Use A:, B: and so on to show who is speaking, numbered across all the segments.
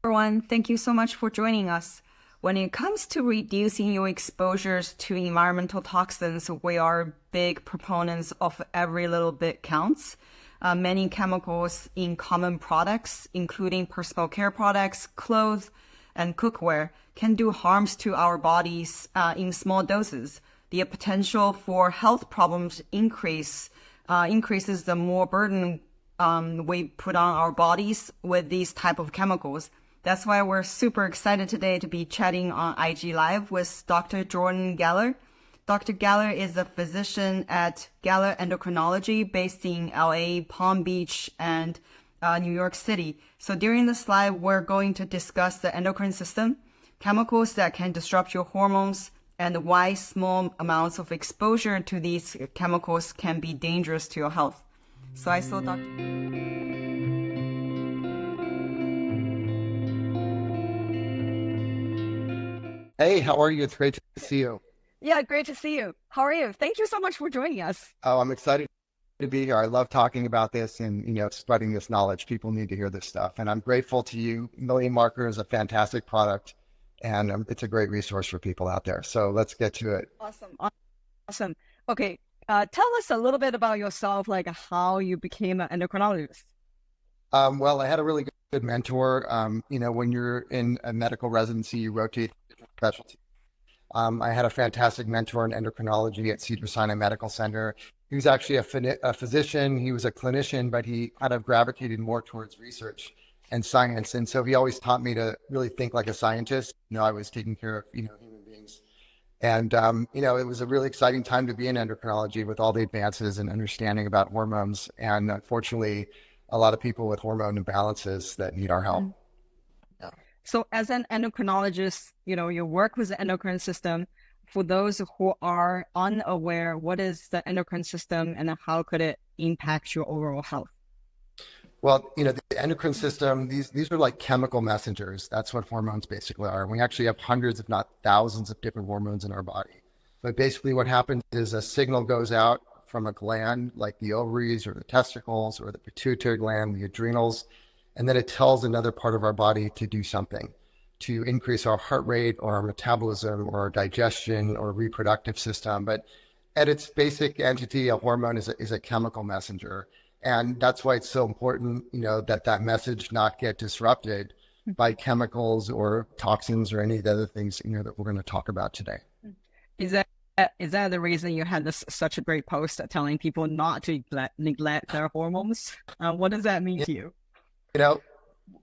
A: everyone. Thank you so much for joining us. When it comes to reducing your exposures to environmental toxins, we are big proponents of every little bit counts. Many chemicals in common products, including personal care products, clothes, and cookware, can do harms to our bodies in small doses. The potential for health problems increases the more burden we put on our bodies with these type of chemicals. That's why we're super excited today to be chatting on IG Live with Dr. Jordan Geller. Dr. Geller is a physician at Geller Endocrinology based in LA, Palm Beach, and New York City. So during this live, we're going to discuss the endocrine system, chemicals that can disrupt your hormones, and why small amounts of exposure to these chemicals can be dangerous to your health. So I saw Dr.
B: Hey, how are you? It's great to see you.
A: Yeah, great to see you. How are you? Thank you so much for joining us.
B: Oh, I'm excited to be here. I love talking about this and, spreading this knowledge. People need to hear this stuff. And I'm grateful to you. Million Marker is a fantastic product and it's a great resource for people out there. So let's get to it.
A: Awesome. Awesome. Okay. Tell us a little bit about yourself, like how you became an endocrinologist.
B: Well, I had a really good mentor. When you're in a medical residency, you rotate different specialties. I had a fantastic mentor in endocrinology at Cedars-Sinai Medical Center. He was actually a physician. He was a clinician, but he kind of gravitated more towards research and science. And so he always taught me to really think like a scientist. I was taking care of, human beings. And, it was a really exciting time to be in endocrinology with all the advances and understanding about hormones. And unfortunately, a lot of people with hormone imbalances that need our help. Yeah.
A: So as an endocrinologist, you work with the endocrine system. For those who are unaware, what is the endocrine system and how could it impact your overall health?
B: Well, the endocrine system, these are like chemical messengers. That's what hormones basically are. We actually have hundreds, if not thousands of different hormones in our body. But basically what happens is a signal goes out from a gland like the ovaries or the testicles or the pituitary gland, the adrenals, and then it tells another part of our body to do something, to increase our heart rate or our metabolism or our digestion or reproductive system. But at its basic entity, a hormone is a chemical messenger. And that's why it's so important, that message not get disrupted by chemicals or toxins or any of the other things, that we're going to talk about today.
A: Is that the reason you had such a great post telling people not to neglect their hormones? What does that mean to you?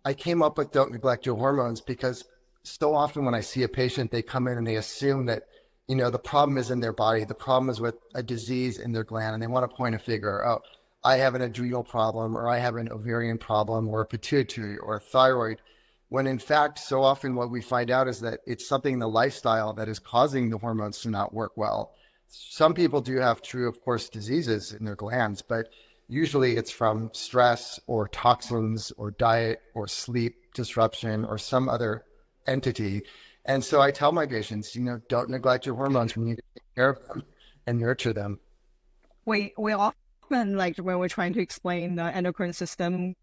B: I came up with don't neglect your hormones because so often when I see a patient, they come in and they assume that, the problem is in their body. The problem is with a disease in their gland and they want to point a finger. Oh, I have an adrenal problem or I have an ovarian problem or a pituitary or a thyroid. When in fact, so often what we find out is that it's something in the lifestyle that is causing the hormones to not work well. Some people do have true, of course, diseases in their glands, but usually it's from stress or toxins or diet or sleep disruption or some other entity. And so I tell my patients, don't neglect your hormones. We need to take care of them and nurture them.
A: We often, like when we're trying to explain the endocrine system,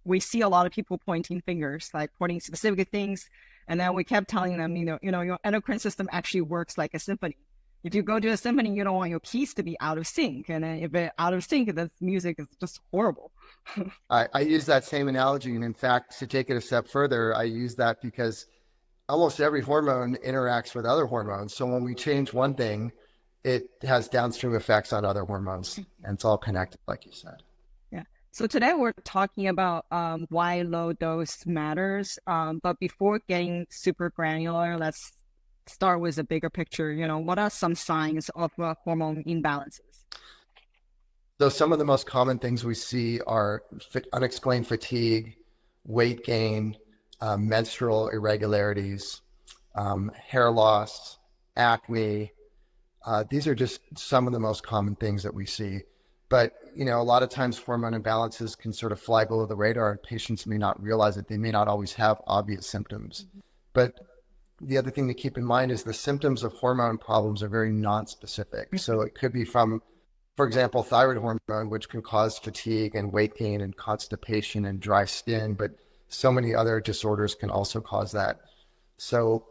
A: we see a lot of people pointing fingers, like pointing specific things. And then we kept telling them, your endocrine system actually works like a symphony. If you go to a symphony, you don't want your keys to be out of sync. And then if it's out of sync, the music is just horrible.
B: I use that same analogy. And in fact, to take it a step further, I use that because almost every hormone interacts with other hormones. So when we change one thing, it has downstream effects on other hormones. And it's all connected, like you said.
A: Yeah. So today we're talking about why low dose matters. But before getting super granular, let's start with a bigger picture. What are some signs of hormone imbalances?
B: So some of the most common things we see are unexplained fatigue, weight gain, menstrual irregularities, hair loss, acne. These are just some of the most common things that we see. But, a lot of times hormone imbalances can sort of fly below the radar and patients may not realize it. They may not always have obvious symptoms. But the other thing to keep in mind is the symptoms of hormone problems are very non-specific. So it could be from, for example, thyroid hormone, which can cause fatigue and weight gain and constipation and dry skin. But So many other disorders can also cause that. So,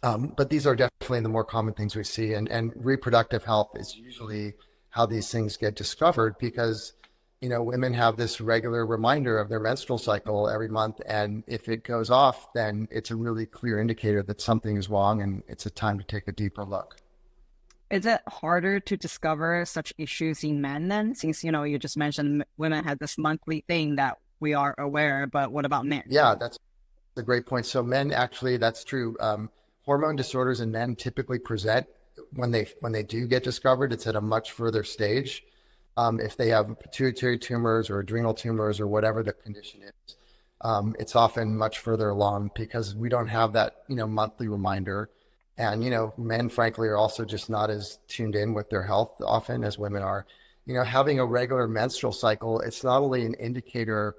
B: but these are definitely the more common things we see. And reproductive health is usually how these things get discovered because, women have this regular reminder of their menstrual cycle every month. And if it goes off, then it's a really clear indicator that something is wrong and it's a time to take a deeper look.
A: Is it harder to discover such issues in men then? Since, you just mentioned women have this monthly thing that we are aware, but what about men?
B: Yeah, that's a great point. So men actually, that's true. Hormone disorders in men typically present when they do get discovered, it's at a much further stage. If they have pituitary tumors or adrenal tumors or whatever the condition is, it's often much further along because we don't have that, monthly reminder. And, men, frankly, are also just not as tuned in with their health often as women are. Having a regular menstrual cycle, it's not only an indicator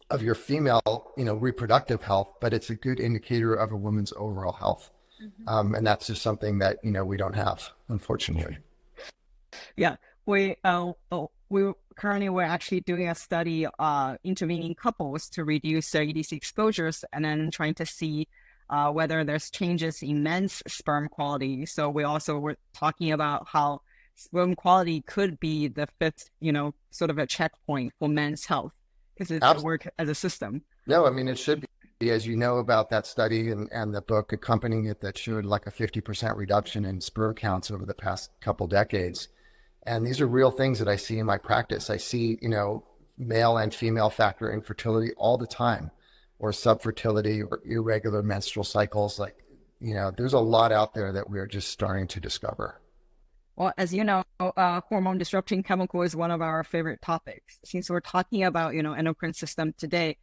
B: of your female, reproductive health, but it's a good indicator of a woman's overall health. And that's just something that, we don't have, unfortunately.
A: Yeah, we're actually doing a study intervening couples to reduce their EDC exposures and then trying to see whether there's changes in men's sperm quality. So we also were talking about how sperm quality could be the fifth, sort of a checkpoint for men's health because it's work as a system.
B: No, I mean, it should be, as you know about that study and the book accompanying it that showed like a 50% reduction in sperm counts over the past couple decades. And these are real things that I see in my practice. I see, male and female factor infertility all the time, or subfertility or irregular menstrual cycles. Like, there's a lot out there that we're just starting to discover.
A: Well, as you know, hormone disrupting chemical is one of our favorite topics. Since we're talking about, endocrine system today,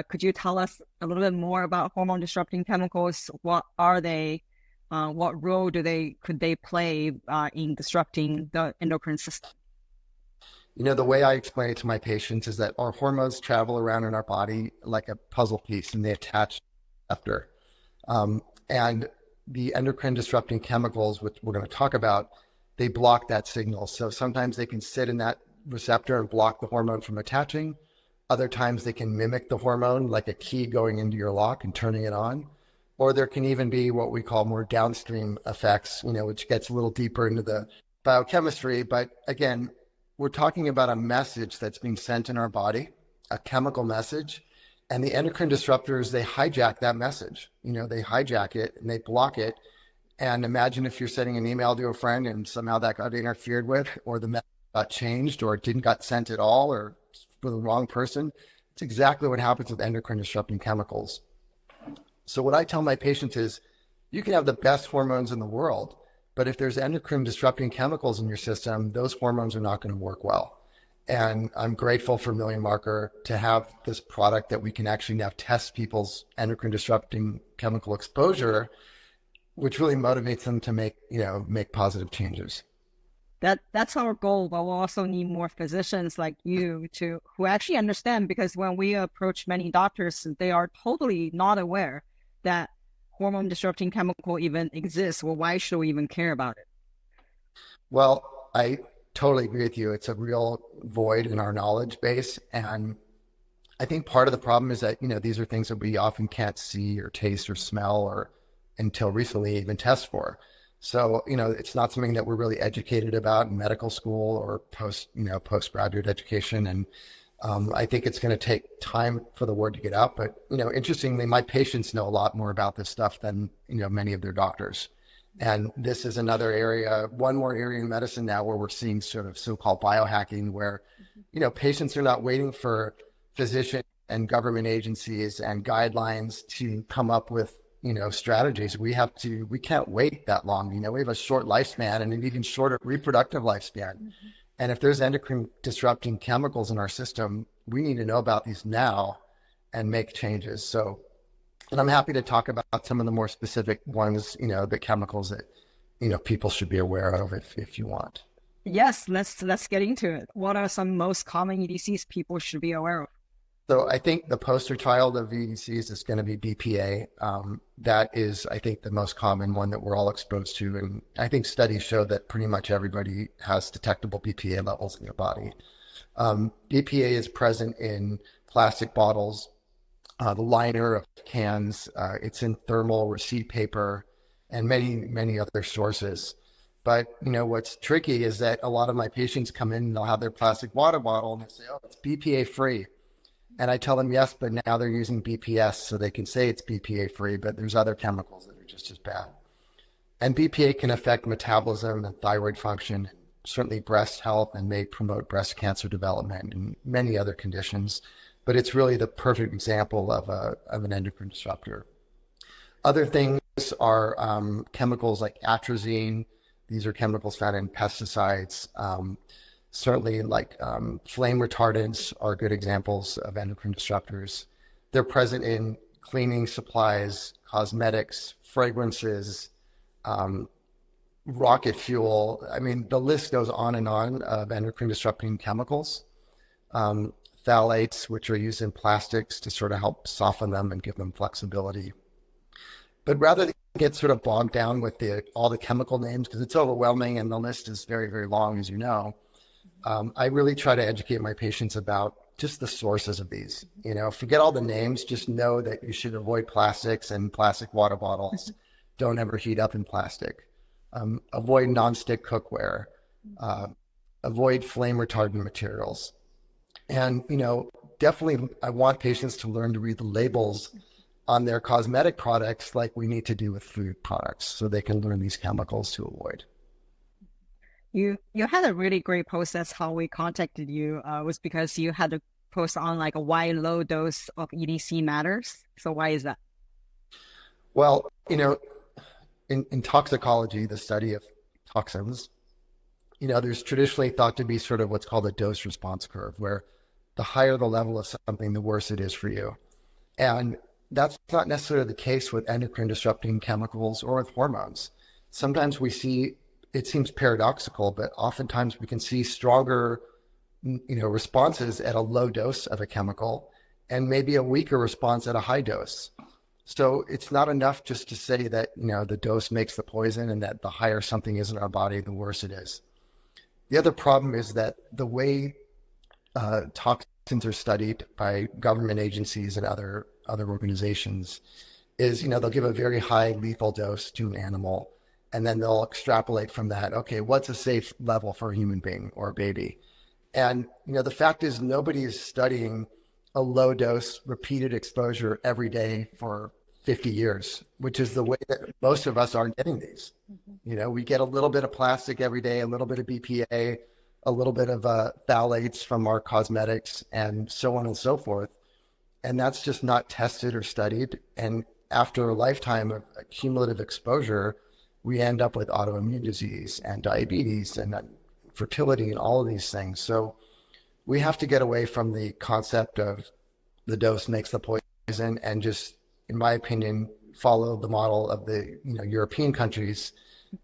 A: could you tell us a little bit more about hormone disrupting chemicals? What are they? What role could they play in disrupting the endocrine system?
B: The way I explain it to my patients is that our hormones travel around in our body like a puzzle piece and they attach after. And the endocrine disrupting chemicals, which we're going to talk about, they block that signal. So sometimes they can sit in that receptor and block the hormone from attaching. Other times they can mimic the hormone like a key going into your lock and turning it on. Or there can even be what we call more downstream effects, which gets a little deeper into the biochemistry. But again, we're talking about a message that's being sent in our body, a chemical message, and the endocrine disruptors, they hijack that message. They hijack it and they block it. And imagine if you're sending an email to a friend and somehow that got interfered with, or the message got changed, or it didn't got sent at all, or for the wrong person. It's exactly what happens with endocrine disrupting chemicals. So what I tell my patients is, you can have the best hormones in the world, but if there's endocrine disrupting chemicals in your system, those hormones are not going to work well. And I'm grateful for Million Marker to have this product that we can actually now test people's endocrine disrupting chemical exposure, which really motivates them to make positive changes.
A: That's our goal, but we'll also need more physicians like you who actually understand, because when we approach many doctors, they are totally not aware that hormone disrupting chemical even exists. Well, why should we even care about it?
B: Well, I totally agree with you. It's a real void in our knowledge base. And I think part of the problem is that, these are things that we often can't see or taste or smell or until recently even test for. So, it's not something that we're really educated about in medical school or postgraduate education. And I think it's going to take time for the word to get out. But, interestingly, my patients know a lot more about this stuff than, many of their doctors. And this is another area, one more area in medicine now where we're seeing sort of so-called biohacking where, patients are not waiting for physicians and government agencies and guidelines to come up with, strategies. We can't wait that long. We have a short lifespan and an even shorter reproductive lifespan. Mm-hmm. And if there's endocrine disrupting chemicals in our system, we need to know about these now and make changes. So, and I'm happy to talk about some of the more specific ones, the chemicals that, people should be aware of if you want.
A: Yes, let's get into it. What are some most common EDCs people should be aware of?
B: So I think the poster child of EDCs is going to be BPA. That is, I think, the most common one that we're all exposed to. And I think studies show that pretty much everybody has detectable BPA levels in their body. BPA is present in plastic bottles, the liner of cans. It's in thermal receipt paper and many, many other sources. But what's tricky is that a lot of my patients come in and they'll have their plastic water bottle and they say, "Oh, it's BPA free." And I tell them yes, but now they're using BPS, so they can say it's BPA free, but there's other chemicals that are just as bad. And BPA can affect metabolism and thyroid function, certainly breast health, and may promote breast cancer development and many other conditions. But it's really the perfect example of an endocrine disruptor. Other things are chemicals like atrazine. These are chemicals found in pesticides. Certainly, like flame retardants are good examples of endocrine disruptors. They're present in cleaning supplies, cosmetics, fragrances, rocket fuel. I mean, the list goes on and on of endocrine disrupting chemicals. Phthalates, which are used in plastics to sort of help soften them and give them flexibility. But rather than get sort of bogged down with all the chemical names, because it's overwhelming and the list is very, very long, as you know, I really try to educate my patients about just the sources of these. Forget all the names, just know that you should avoid plastics and plastic water bottles. Don't ever heat up in plastic. Avoid nonstick cookware. Avoid flame retardant materials. And, definitely I want patients to learn to read the labels on their cosmetic products like we need to do with food products, so they can learn these chemicals to avoid.
C: You had a really great post. That's how we contacted you. Was because you had a post on like why low dose of EDC matters. So why is that?
B: Well, in toxicology, the study of toxins, there's traditionally thought to be sort of what's called a dose response curve, where the higher the level of something, the worse it is for you. And that's not necessarily the case with endocrine disrupting chemicals or with hormones. Sometimes we see, it seems paradoxical, but oftentimes we can see stronger, responses at a low dose of a chemical and maybe a weaker response at a high dose. So it's not enough just to say that, the dose makes the poison and that the higher something is in our body, the worse it is. The other problem is that the way toxins are studied by government agencies and other organizations is, they'll give a very high lethal dose to an animal, and then they'll extrapolate from that. Okay, what's a safe level for a human being or a baby? And, the fact is nobody is studying a low dose repeated exposure every day for 50 years, which is the way that most of us are getting these. We get a little bit of plastic every day, a little bit of BPA, a little bit of phthalates from our cosmetics, and so on and so forth. And that's just not tested or studied. And after a lifetime of cumulative exposure, we end up with autoimmune disease and diabetes and fertility and all of these things. So we have to get away from the concept of the dose makes the poison and just, in my opinion, follow the model of the European countries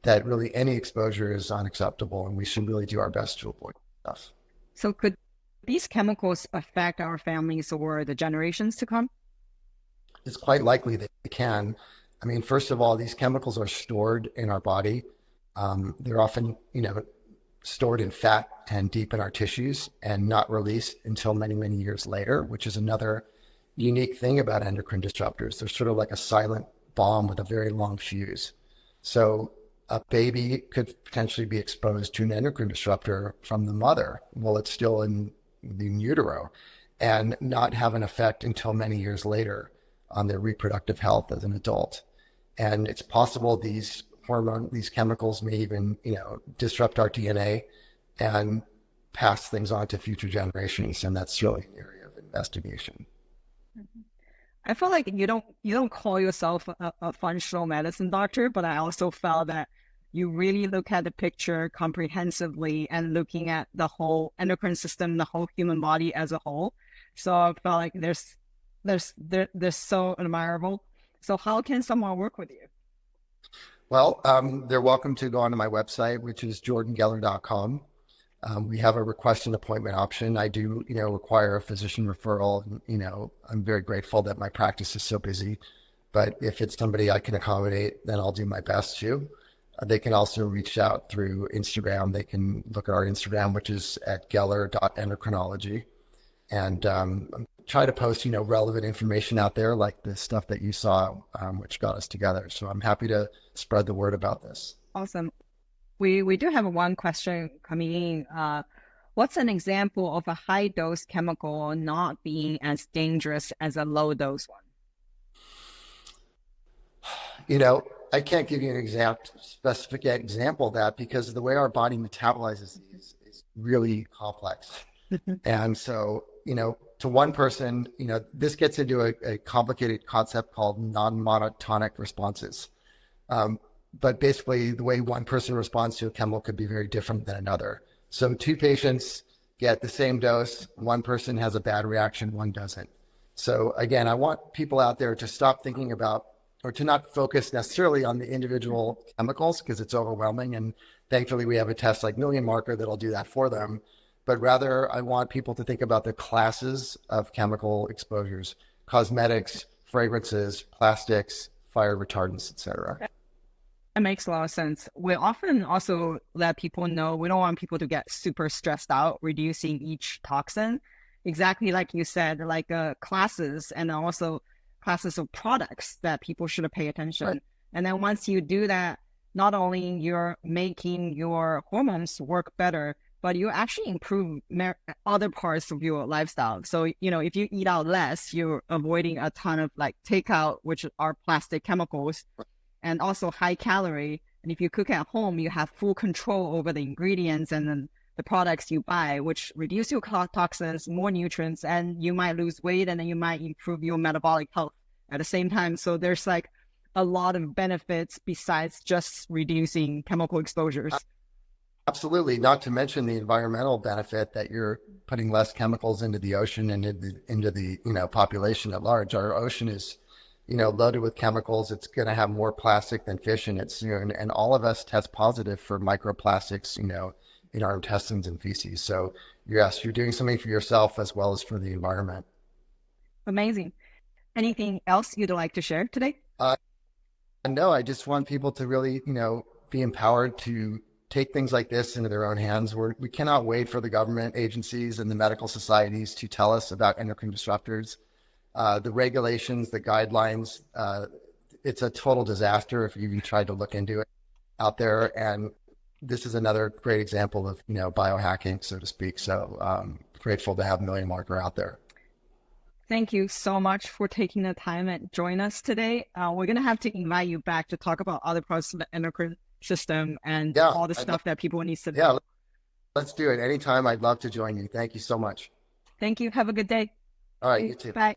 B: that really any exposure is unacceptable, and we should really do our best to avoid stuff.
C: So could these chemicals affect our families or the generations to come?
B: It's quite likely that they can. I mean, first of all, these chemicals are stored in our body. They're often, stored in fat and deep in our tissues and not released until many, many years later, which is another unique thing about endocrine disruptors. They're sort of like a silent bomb with a very long fuse. So a baby could potentially be exposed to an endocrine disruptor from the mother while it's still in utero and not have an effect until many years later on their reproductive health as an adult. And it's possible these chemicals may even, disrupt our DNA and pass things on to future generations. And that's really an area of investigation.
C: I feel like you don't call yourself a functional medicine doctor, but I also felt that you really look at the picture comprehensively and looking at the whole endocrine system, the whole human body as a whole. So I felt like they're so admirable. So how can someone work with you?
B: Well, they're welcome to go onto my website, which is jordangeller.com. We have a request an appointment option. I do, require a physician referral. And, I'm very grateful that my practice is so busy. But if it's somebody I can accommodate, then I'll do my best to. They can also reach out through Instagram. They can look at our Instagram, which is at geller.endocrinology. And I'm try to post, relevant information out there like the stuff that you saw, which got us together. So I'm happy to spread the word about this.
C: Awesome. We do have one question coming in. What's an example of a high dose chemical not being as dangerous as a low dose one?
B: I can't give you an exact specific example of that because the way our body metabolizes these is really complex. And so, to one person, this gets into a complicated concept called non-monotonic responses. But basically the way one person responds to a chemical could be very different than another. So two patients get the same dose. One person has a bad reaction, one doesn't. So again, I want people out there to stop thinking about, or to not focus necessarily on the individual chemicals because it's overwhelming. And thankfully we have a test like Million Marker that'll do that for them. But rather I want people to think about the classes of chemical exposures: cosmetics, fragrances, plastics, fire retardants, etc.
C: That makes a lot of sense. We often also let people know we don't want people to get super stressed out reducing each toxin. Exactly like you said, like classes and also classes of products that people should pay attention. Right. And then once you do that, not only you're making your hormones work better, but you actually improve other parts of your lifestyle. So, if you eat out less, you're avoiding a ton of like takeout, which are plastic chemicals, and also high calorie. And if you cook at home, you have full control over the ingredients and then the products you buy, which reduce your toxins, more nutrients, and you might lose weight and then you might improve your metabolic health at the same time. So there's like a lot of benefits besides just reducing chemical exposures.
B: Absolutely. Not to mention the environmental benefit that you're putting less chemicals into the ocean and into the population at large. Our ocean is loaded with chemicals. It's going to have more plastic than fish in it soon. And all of us test positive for microplastics, in our intestines and feces. So yes, you're doing something for yourself as well as for the environment.
C: Amazing. Anything else you'd like to share today?
B: No, I just want people to really, be empowered to take things like this into their own hands. We cannot wait for the government agencies and the medical societies to tell us about endocrine disruptors. The regulations, the guidelines, it's a total disaster if you tried to look into it out there. And this is another great example of, biohacking, so to speak. So grateful to have Million Marker out there.
C: Thank you so much for taking the time and join us today. We're going to have to invite you back to talk about other parts of the endocrine system and all the stuff that people need to know.
B: Yeah, let's do it. Anytime. I'd love to join you. Thank you so much.
C: Thank you. Have a good day.
B: All right, you too.
C: Bye.